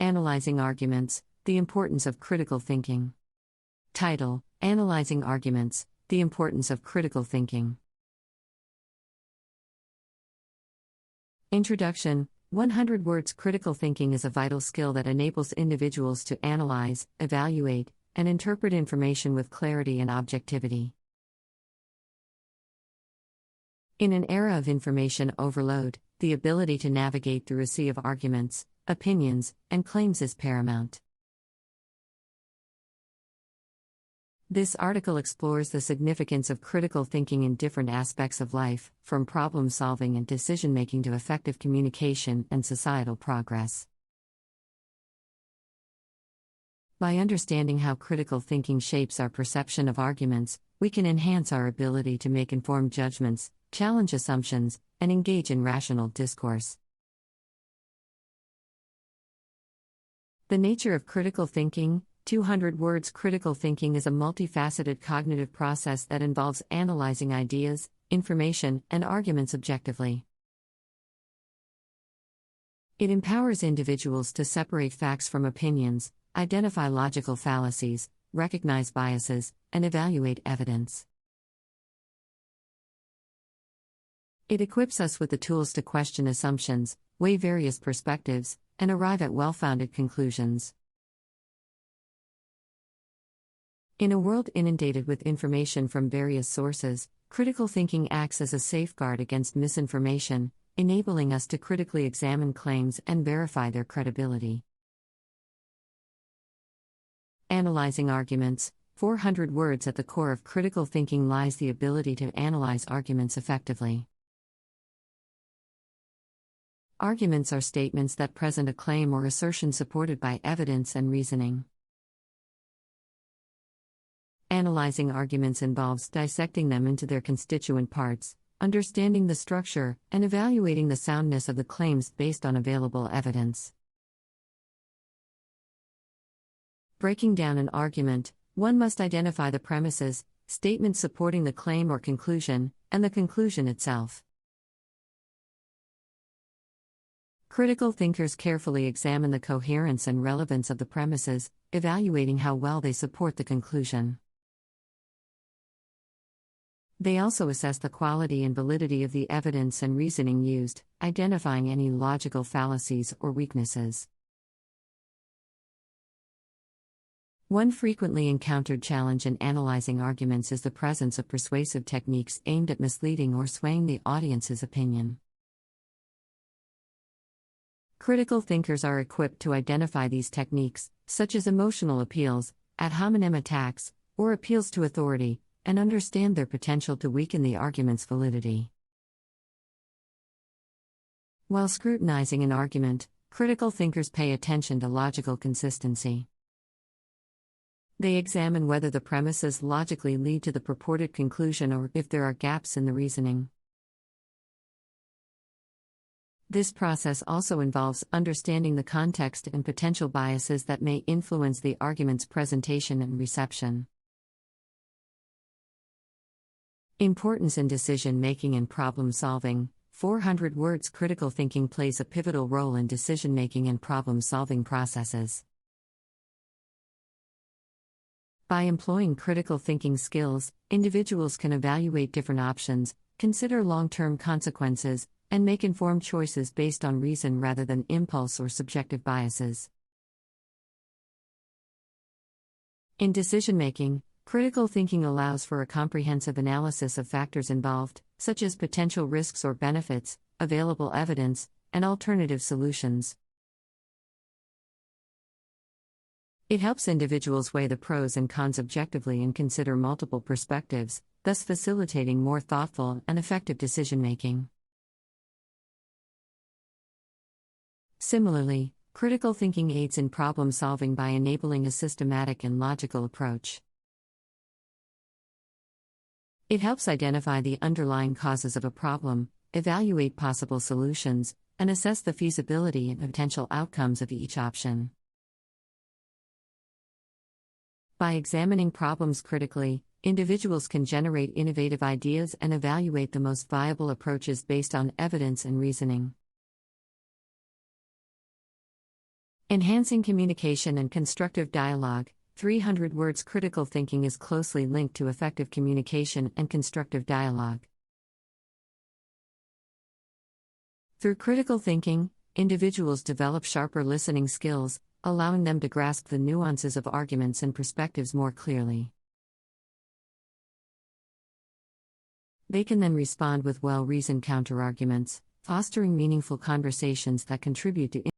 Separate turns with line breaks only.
Analyzing Arguments, The Importance of Critical Thinking. Title: Analyzing Arguments, The Importance of Critical Thinking. Introduction: 100 words. Critical thinking is a vital skill that enables individuals to analyze, evaluate, and interpret information with clarity and objectivity. In an era of information overload, the ability to navigate through a sea of arguments, opinions, and claims is paramount. This article explores the significance of critical thinking in different aspects of life, from problem solving and decision making to effective communication and societal progress. By understanding how critical thinking shapes our perception of arguments, we can enhance our ability to make informed judgments, challenge assumptions, and engage in rational discourse. The nature of critical thinking. 200 words. Critical thinking is a multifaceted cognitive process that involves analyzing ideas, information, and arguments objectively. It empowers individuals to separate facts from opinions, identify logical fallacies, recognize biases, and evaluate evidence. It equips us with the tools to question assumptions, weigh various perspectives, and arrive at well-founded conclusions. In a world inundated with information from various sources, critical thinking acts as a safeguard against misinformation, enabling us to critically examine claims and verify their credibility. Analyzing Arguments. 400 words. At the core of critical thinking lies the ability to analyze arguments effectively. Arguments are statements that present a claim or assertion supported by evidence and reasoning. Analyzing arguments involves dissecting them into their constituent parts, understanding the structure, and evaluating the soundness of the claims based on available evidence. Breaking down an argument, one must identify the premises, statements supporting the claim or conclusion, and the conclusion itself. Critical thinkers carefully examine the coherence and relevance of the premises, evaluating how well they support the conclusion. They also assess the quality and validity of the evidence and reasoning used, identifying any logical fallacies or weaknesses. One frequently encountered challenge in analyzing arguments is the presence of persuasive techniques aimed at misleading or swaying the audience's opinion. Critical thinkers are equipped to identify these techniques, such as emotional appeals, ad hominem attacks, or appeals to authority, and understand their potential to weaken the argument's validity. While scrutinizing an argument, critical thinkers pay attention to logical consistency. They examine whether the premises logically lead to the purported conclusion or if there are gaps in the reasoning. This process also involves understanding the context and potential biases that may influence the argument's presentation and reception. Importance in decision-making and problem-solving. 400 words. Critical thinking plays a pivotal role in decision-making and problem-solving processes. By employing critical thinking skills, individuals can evaluate different options, consider long-term consequences, and make informed choices based on reason rather than impulse or subjective biases. In decision-making, critical thinking allows for a comprehensive analysis of factors involved, such as potential risks or benefits, available evidence, and alternative solutions. It helps individuals weigh the pros and cons objectively and consider multiple perspectives, thus facilitating more thoughtful and effective decision-making. Similarly, critical thinking aids in problem-solving by enabling a systematic and logical approach. It helps identify the underlying causes of a problem, evaluate possible solutions, and assess the feasibility and potential outcomes of each option. By examining problems critically, individuals can generate innovative ideas and evaluate the most viable approaches based on evidence and reasoning. Enhancing communication and constructive dialogue. 300 words. Critical thinking is closely linked to effective communication and constructive dialogue. Through critical thinking, individuals develop sharper listening skills, allowing them to grasp the nuances of arguments and perspectives more clearly. They can then respond with well-reasoned counterarguments, fostering meaningful conversations that contribute to